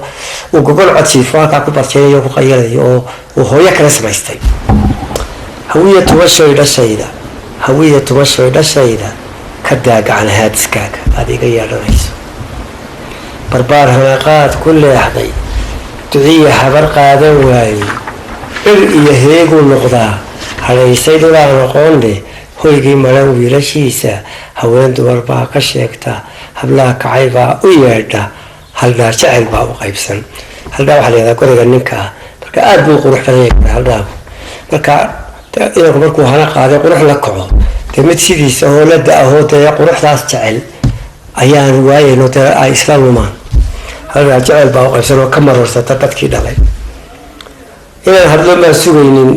وقبل عطشي فاك أكبر شيء وقيله وهو يكره سمستين هوية وشوي للشيدة هوية وشوي للشيدة كداق عن هاد سكاك هذه غير رئيس بربار هناقات كل يحضي تعيه حبر قادة واي إرئي هيقو النقضة هذا يسيد الله نقول له hoygii maran wiilashiisa haween dumar baa ka sheegta hablaha kacay baa u yeedha haldhaa jecel baa u qaybsan haldhaa waxaa leedahay guriga ninka marka aad buu qurux badan yahay haldhaa marka inanku markuu hana qaaday qurux la kaco dee mid sidiisa oo la da-ahoo dee quruxdaas jecel ayaan waayayno dee ay isla lumaan haldhaa jecel baa u qaybsan oo ka marorsata dadkii dhalay inaan hadlo maan sugaynin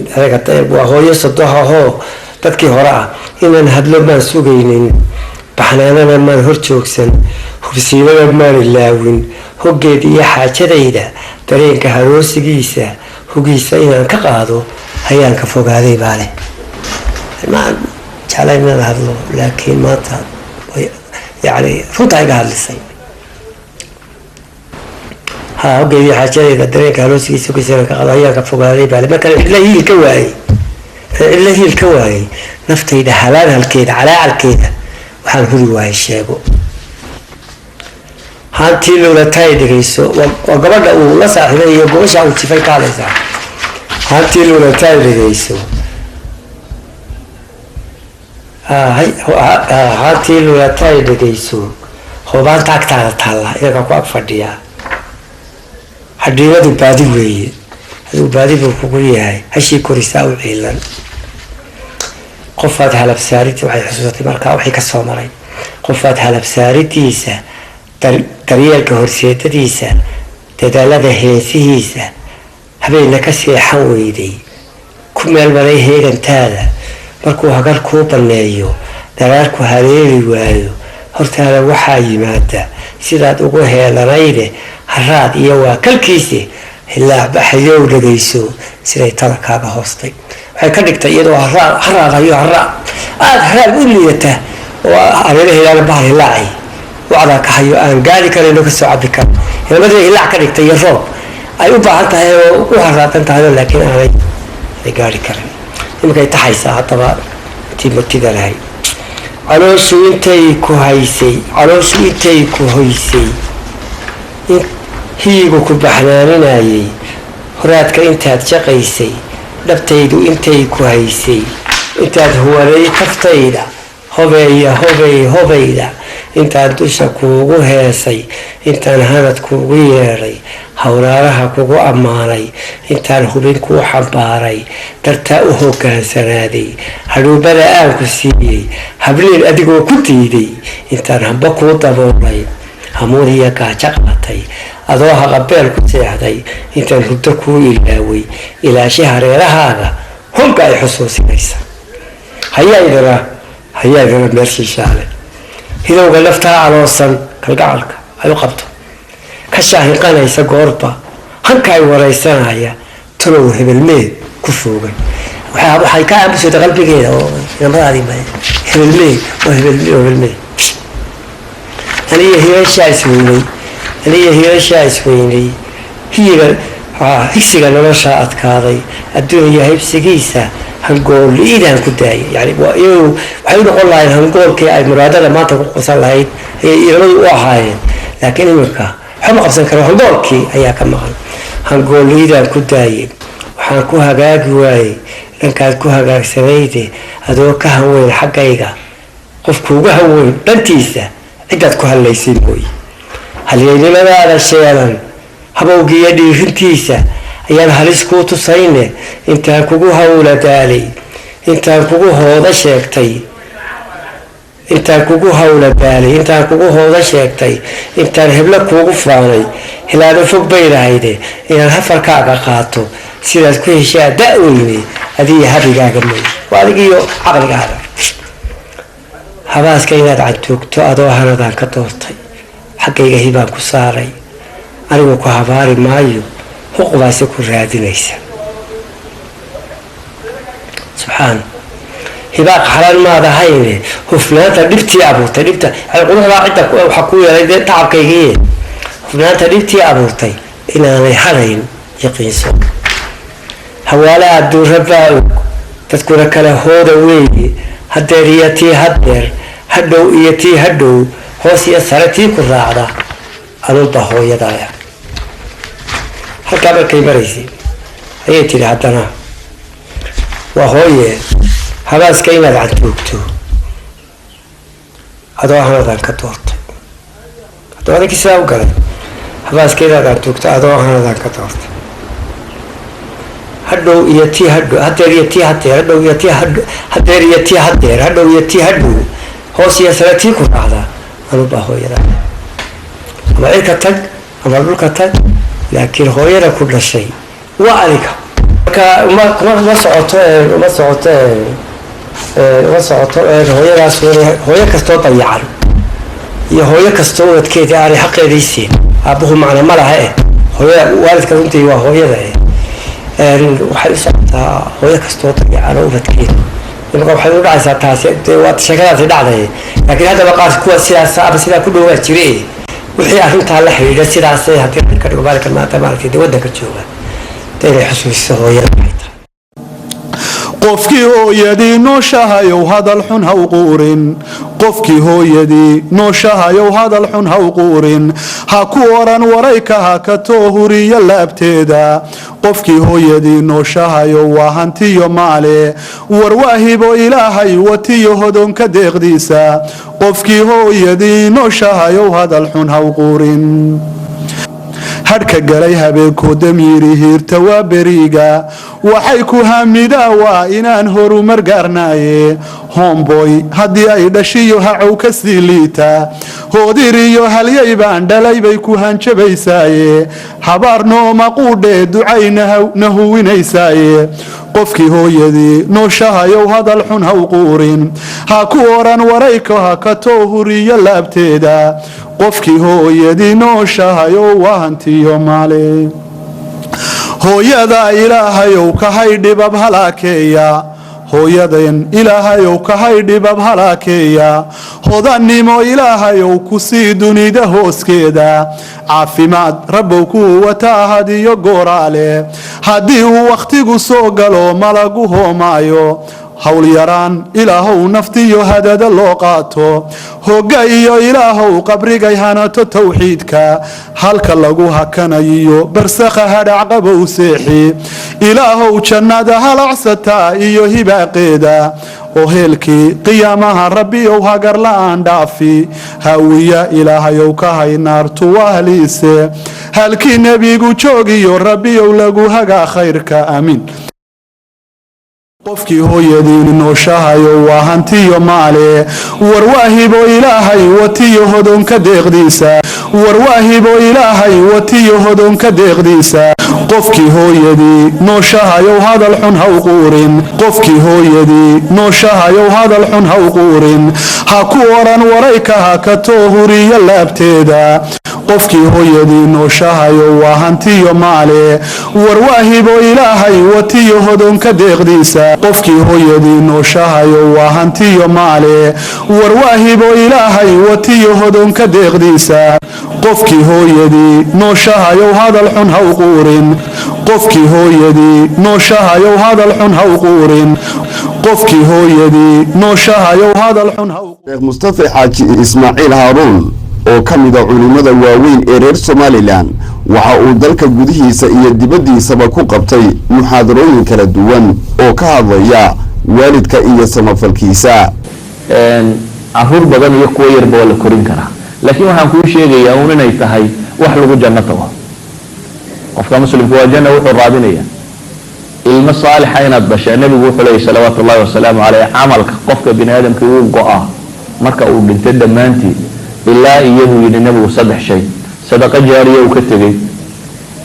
waa hooyo sadoha ahoo dadkii hore ah inaan hadlo maan sugaynin baxnaanana maan hor joogsan hubsiinana maan ilaawin hoggeeda iyo xaajadayda dareenka haroosigiisa hugiisa inaan ka qaado ayaan ka fogaaday baa leh maan jeclayn inaan hadlo laakiin maanta yani runtaa iga hadlisay hoggeeda iyo xaajadayda dareenka haroosigiisa hugiisa inaan ka qaado ayaan ka fogaaday baa leh marka ila hiil ka waayay إلا هي الكواي نفتي ده حلال هالكيد على الكيد وحن هو واي شيء هانتي لولا تايد ريسو وقبل ولا صاحبه يقوش أو تفاي كاليزا هانتي لولا تايد ريسو هاي هانتي لولا تايد ريسو هو بان تاكتار تالا إذا كواب فرديا حدينا دو بادي ويه هذا بادي بقولي هاي هالشيء كوريساو عيلان قفات هلا بسارتي وحي حسوساتي مركا وحي كسو مري قفات هلا بسارتيسا دريال كهورسيتيسا تدالة هيسيسا هبين كسي حويدي كمال مري هيغان تالا مركو هقار كوبا نايو دلالكو هاليري وايو هورتالا وحاي مادا سيداد وقوهي لرايده هراد إيوا كالكيسي إلا بحيو لقيسو سيداي تلقى بهوستي waxay ka dhigtay iyadoo haraadayo aad haraad u liidata oo areeraha ilaala bahal hilaacay wacdaa ka hayo aan gaari karayno ka soo cabi karo hilmadii hilaac ka dhigtay iyo roob ay u baahan tahay oo u haraadan tahay laakiin aanay gaari karin imakay taxaysaa haddaba timatida lahay calooshu intay ku hoysay hiigu ku baxnaaninayay horaadka intaad shaqaysay dhabtaydu intay ku haysay intaad huwaray kaftayda hobayda intaan dusha kuugu heesay intaan hanad kuugu yeedhay hawraaraha kugu ammaanay intaan hubin kuu xambaaray dartaa u hoggaansanaaday hadhuubada aan ku siiyey habliil adigoo ku diiday intaan hamba kuu daboolay hamuuniya gaajo qaatay adoo haqabeel ku seexday intaan hurdo kuu ilaaway ilaashi hareerahaaga honka ay xusuusinaysa hayaydana meel shiishaale hidowga laftaa caloosan kalgacalka ay u qabto ka shaahinqanaysa goorba hanka ay waraysanaya talow hebelmeed ku foogan waxay ka aamusayda qalbigeeda oo namadaadii hebelmeed aniga hiilashaa isweynay higsiga nolosha adkaaday adduunya hibsigiisa hangool-iidaan ku daayay yani waxay u noqon lahayn hangoolkii ay muraadada maanta ku qabsan lahayd ayay ilamadu u ahaayeen laakiin iminka waxba qabsan karo hangoolkii ayaa ka maqan hangool-iidaan ku daayay waxaan ku hagaagi waayey dhankaad ku hagaagsanayde adoo ka hanweyn xaggayga qofkuuga hanweyn dhantiisa cidaad ku hadlaysiin mooye halyeynimadaada sheelan habowgiiyo dhiirintiisa ayaan halis kuu tusayne intaan kugu hawla daalay intaan kugu hooda sheegtay intaan kugu hooda sheegtay intaan heblo kuugu faanay hilaado fog bay lahayde inaan hafarkaaga qaato sidaad ku heshaa da-weyne adiga habigaaga mooye waa adigiiyo caqligaaga habaaska inaad cantoogto adoo hanadaan ka doortay xaggayga hibaan ku saaray anigu ku habaari maayo huqbaase ku raadinaysa subxaan hibaaq xalaan maada hayne hufnaanta dhibtii abuurtay dhibta quruxdaa cidda waxa ku yeelay dee tacabkaygii hufnaanta dhibtii abuurtay inaanay hadayn yaqiinso hawaala adduun rabbaa og dadkuna kale hooda weeye hadeer iyo tii hadeer hadhow iyo tii hadhow hoos iyo sare tii ku raacda anuunba hooyadaaya halkaa markay maraysay ayay tidhi haddana waa hooye habaaska inaad cadjoogto adoo hanadan ka doortay hadduu adinkii sidaa u galay habaaska inaad cadjoogto adoo hanadan ka doortay hadhow iyo tii hadhow hadeer iyo tii hadeer hadhow iyo tii hadeer iyo tii hadeer hadhow iyo tii hadhow hoos iyo sare tii ku raacda anuunba hooyada ama cirka tag ama dhulka tag laakiin hooyada ku dhashay waa adiga marka uma socoto hooyadaas hooyo kastoo dayacan iyo hooyo kastoo ubadkeeda aanay xaqeedaysiin aabuhu macna ma laha hooyada waalidka runtii waa hooyada waxay u socotaa hooyo kastoo dayacan oo ubadkeeda imaka waxay u dhacaysaa taasi waa sheekadaasi dhacday laakiin haddaba qaar kuwa sidaas ama sidaa ku dhowaa jire wixii arrintaa la xidhiidha sidaasay haddii ka dhigo maalinkan maanta maaragtay dee waddanka jooga dee inay xusuusiso hooyada maxay tahay qofkii hooyadii nooshahayow hadal xun ha u quurin qofkii hooyadii nooshahayow hadal xun ha u quurin ha ku oran warayka ha ka toohuriyo laabteeda qofkii hooyadii nooshahayow waa hantiyo maale warwaahibo ilaahay watiyo hodonka deeqdiisa qofkii hooyadii nooshahayow hadal xun ha u quurin hadhka galay habeenkoo damiiri hiirta waa beriga waxay ku hamidaa waa inaan horumar gaarnaaye homboy haddii ay dhashiyo hacow ka sii liita hoodiriyo halyay baan dhalay bay ku hanjabaysaaye habaar nooma quudhee ducayna huwinaysaaye qofkii hooyadii nooshahayow hadal xun ha u quurin ha ku oran warayka ha ka toohuriyo laabteeda qofkii hooyadii nooshahayow waa hantiyo maale hooyada ilaahayow kahay dhibab halaakeeya hooyadan ilaahayow kahay dhibab halaakeeya hodannimo ilaahayow ku sii dunida hooskeeda caafimaad rabbow kuu wataa hadiyo gooraale haddii uu wakhtigu soo galo malagu hoomaayo hawl yaraan ilaahow naftiyo hadada loo qaato hogga iyo ilaahow qabrigay hanato tawxiidka halka lagu hakanayiyo barsakha hadhac qabow seexi ilaahow jannada halacsataa iyo hibaaqeeda oo heelkii qiyaamaha rabbiyow hagar la'aan dhaafi hawiya ilaahayow ka hay naartu wahliise halkii nebigu joogiyo rabbiyow lagu hagaa khayrka amiin qofkii hooyadii nooshahayow waa hantiyo maale warwaahibo ilaahay watiyo hodonka deeqdiisa warwaahibo ilaahay watiyo hodonka deeqdiisa qofkii hooyadii nooshahayow hadal xun ha u quurin qofkii hooyadii nooshahayow hadal xun ha u quurin ha ku oran warayka ha ka toohuriyo laabteeda qofkii hooyadii nooshahayow waa hantiyo maale warwaahibo ilaahay watiyo hodonka deeqdiisa qofkii hooyadii nooshahayow waa hantiyo maale warwaahibo ilaahay watiyo hodonka deeqdiisa qofkii hooyadii nooshahayow hadal xun ha u quurin qofkii hooyadii nooshahayow hadal xun ha u quurin qofkii hooyadii nooshahayow hadal xun ha u sheekh mustafa xaaji ismaaciil haaruun oo ka mid a culimmada waaweyn ee reer somalilan waxa uu dalka gudihiisa iyo dibaddiisaba ku qabtay muxaadarooyin kala duwan oo ka hadlaya waalidka iyo samafalkiisa caruur badan iyo kuwa yarba waa la korin karaa laakiin waxaan kuu sheegayaa uun inay tahay wax lagu janno tago qofka muslimku waa janna wuxuu raadinaya ilmo saalixa inaad bashaa nebigu wuxuu leeyay salawaatu ullahi wasalaamu caleyh camalka qofka bini aadamka uu go-a marka uu dhintay dhammaantii ilaa iyaduu yidhi nebigu 3 shay sadaqa jaariya uu ka tegey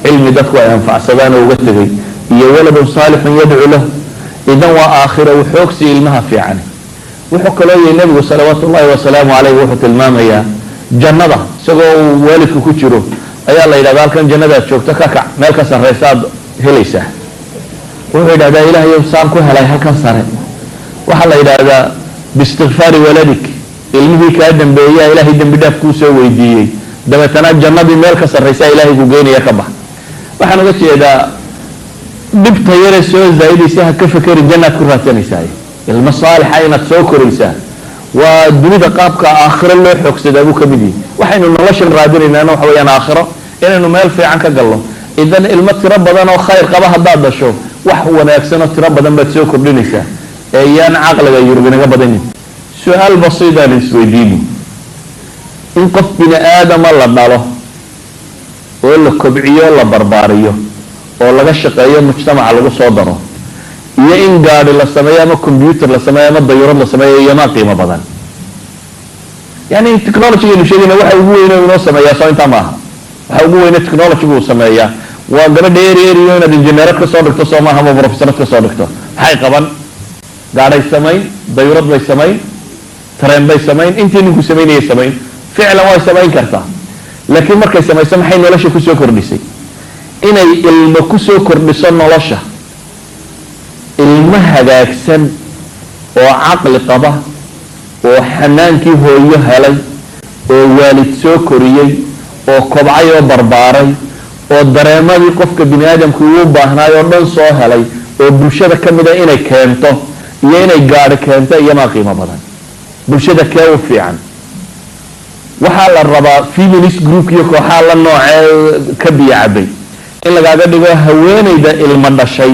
cilmi dadku ay anfacsadaan uga tegey iyo waladun saalixun yadcu lahu idan waa aakhira uu xoogsi ilmaha fiican wuxuu kaloo yahay nebigu salawaatu ullahi wasalaamu caleyh wuxuu tilmaamayaa jannada isagoo uu waalidku ku jiro ayaa la yidhahdaa halkan jannadaad joogto ka kac meel ka sarraysa aad helaysaa wuxuu yidhahdaa ilaahayow saan ku helay halkan sare وحلا إلى هذا باستغفار ولدك ilmihii kaa dambeeyaa ilaahay dambi dhaaf kuu soo weydiiyey dabeetana jannadii meel ka sarraysa ilaahay ku geynaya ka bax waxaan uga jeedaa dhibta yare soo zaa'idaysa ha ka fekerin jannaad ku raadsanaysaa ilmo saalixa inaad soo koraysaa waa dunida qaabka aakhiro loo xoogsadaa buu ka mid yahay waxaynu noloshan raadinaynaana waxa weeyaan aakhiro inaynu meel fiican ka galno idan ilmo tiro badan oo khayr qaba haddaad dhasho wax wanaagsan oo tiro badan baad soo kordhinaysaa ee yaan caqliga yurub inaga badanin سؤال بسيط للسويديني إن قف بنا آدم الله ناله ولا كبعيه ولا برباريه ولا غشقيه مجتمع على صدره يا إن قال للسمايا ما كمبيوتر للسمايا ما الضيورات للسمايا ما قيمة بدن يعني التكنولوجيا اللي شيءنا واحد هو هنا من السمايا صاين تماها هو هنا التكنولوجيا هو السمايا وقرا ديري هنا الانجنيرات كصادق تصومها هم بروفيسورات كصادق هاي طبعا قاعد يسمين ضيورات بيسمين ترين بي سمين انت نكو سمين هي سمين فعلا واي سمين كرتا لكن مركز سمين سمحين ولا شيء كسو كردسي إني المكسو كردسان نلاشا المهداكسن وعقل قبه وحنان كي هو يهلي ووالد سو كوريي وكبعي وبرباري ودريما دي قفك بني آدم كيو باهنا يوردن سو هلي وبلشادة كمدا إني كانتو ييني قاري كانتا يما قيمة بدن bulshada kee u fiican waxaa la rabaa feminist group iyo kooxaha la noocee ka biyacabay in lagaaga dhigo haweeneyda ilma dhashay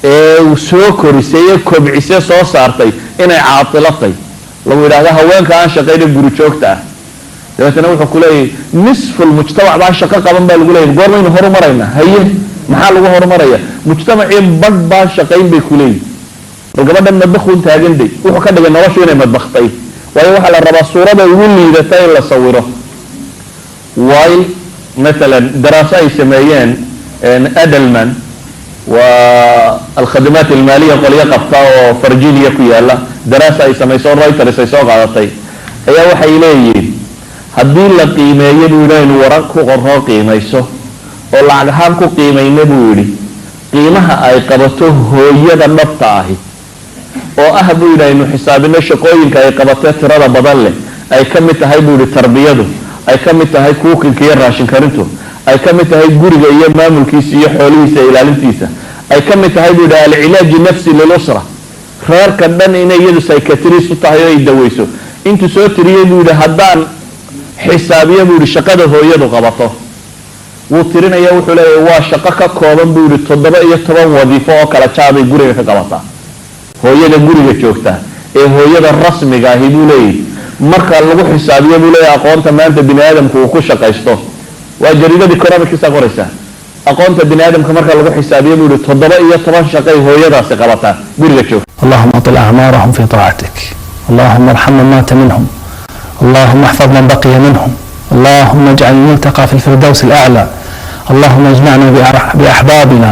ee soo korisay ee kobcisay soo saartay inay caatilatay lagu yidhaahdo haweenka aan shaqayna guri joogta ah dabeetana wuxuu ku leeyahay nisful mujtamac baa shaqo qaban baa lagu leeyahay goormaynu horumarayna haye maxaa lagu horumaraya mujtamacii badh baa shaqayn bay ku leeyihin الجبل لما بدخل تاجندي وحكى ده النواش وين مدبختي وهي على الربع الصورة بيقولي ده تاي اللي صوره وايل مثلا دراسة يسميان أدلمان والخدمات المالية قلية قفطاء وفرجيلية كيالا دراسة يسمي صور رايتر يسوق على طي هي وحي لي هدين لقيمة يدولين وراكو غرها قيمة يسو والله عقهامكو قيمة ينبولي قيمها أي قبطه هو يدا نبطاهي oo ah buu ilaahay inuu xisaabino shaqooyinka ay qabatay tirada badan leh ay ka mid tahay buu tarbiyadu ay ka mid tahay kuukinka iyo raashin karintu ay ka mid tahay guriga iyo maamulkiisa iyo xoolihiisa ilaalintiisa ay ka mid tahay buu ilaahay ilaaj nafsi lil usra reerka dhan inay iyadu psychiatrist u tahay oo ay daweyso intu soo tiriyay buu ilaahay hadaan xisaabiyo buu shaqada hooyadu qabato wuu tirinaya wuxuu leeyahay waa shaqo ka kooban buu 17 wadiifo oo kala jaabay guriga ka qabataa hooyada guriga joogta ee hooyada rasmiga ah buu leeyahay marka lagu xisaabiyo buu leeyahay aqoonta maanta bini aadamku uu ku shaqaysto waa jariidada economics qoraysa aqoonta bini aadamka marka lagu xisaabiyo buu 17 shaqay hooyadaasi qabata guriga joogta اللهم اطل اعمارهم في طاعتك اللهم ارحم من مات منهم اللهم احفظ من بقي منهم اللهم اجعل الملتقى في الفردوس الاعلى اللهم اجمعنا باحبابنا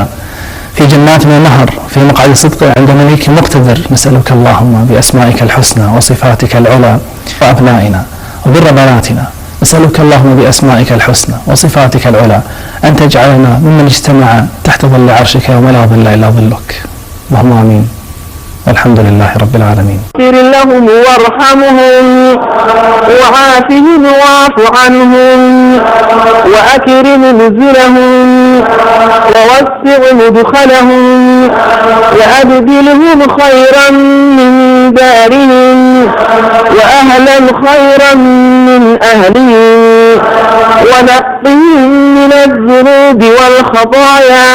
في جنات من نهر في مقعد صدق عند مليك مقتدر نسألك اللهم بأسمائك الحسنى وصفاتك العلى وأبنائنا وبر بناتنا نسألك اللهم بأسمائك الحسنى وصفاتك العلى أن تجعلنا ممن اجتمع تحت ظل عرشك يوم لا ظل إلا ظلك اللهم آمين والحمد لله رب العالمين اغفر لهم وارحمهم وعافهم واعف عنهم وأكرم نزلهم ووسع مدخلهم وأبدلهم خيرا من دارهم وأهلا خيرا من أهلهم ونقهم من الذنوب والخطايا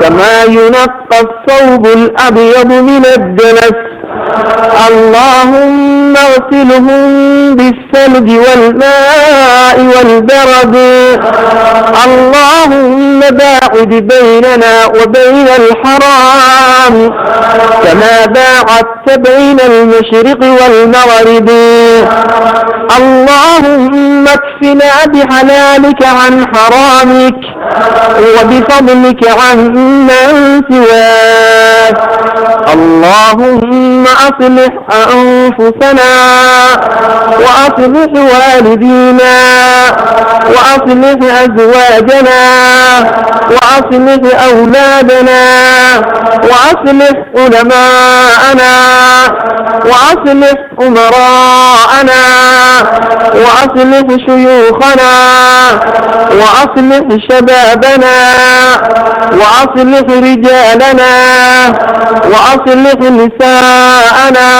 كما ينقى الثوب الأبيض من الدنس اللهم اغسلهم بالثلج والماء والبرد اللهم باعد بيننا وبين الحرام كما باعدت بين المشرق والمغرب اللهم اكفنا بحلالك عن حرامك وبفضلك عن من سواك اللهم أصلح أنفسنا وأصلح والدينا وأصلح أزواجنا وأصلح أولادنا وأصلح علماءنا وأصلح أمراءنا وأصلح شيوخنا وأصلح شبابنا وأصلح رجالنا وأصلح نساءنا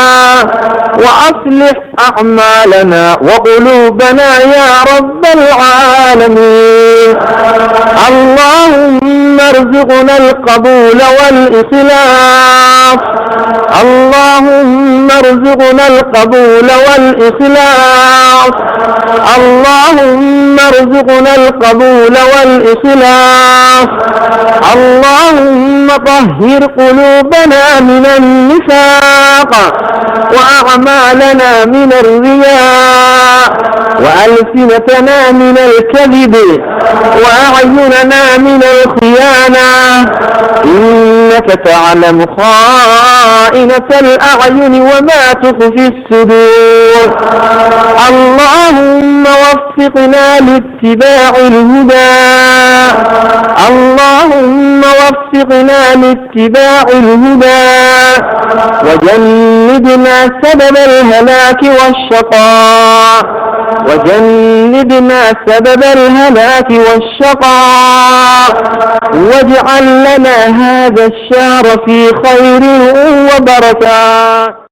وأصلح أعمالنا وقلوبنا يا رب العالمين. اللهم ارزقنا القبول والإخلاص اللهم ارزقنا القبول والإخلاص اللهم ارزقنا القبول والإخلاص. اللهم طهر قلوبنا من النفاق وأعمالنا من الرياء وألسنتنا من الكذب وأعيننا من الخيانة إنك تعلم خائنة الأعين وما تخفي الصدور. اللهم وفقنا لاتباع الهدى اللهم وفقنا لاتباع الهدى وجنبنا سبب الهلاك والشقاء وجنبنا سبب الهلاك والشقاء واجعل لنا هذا الشهر في خير وبركات.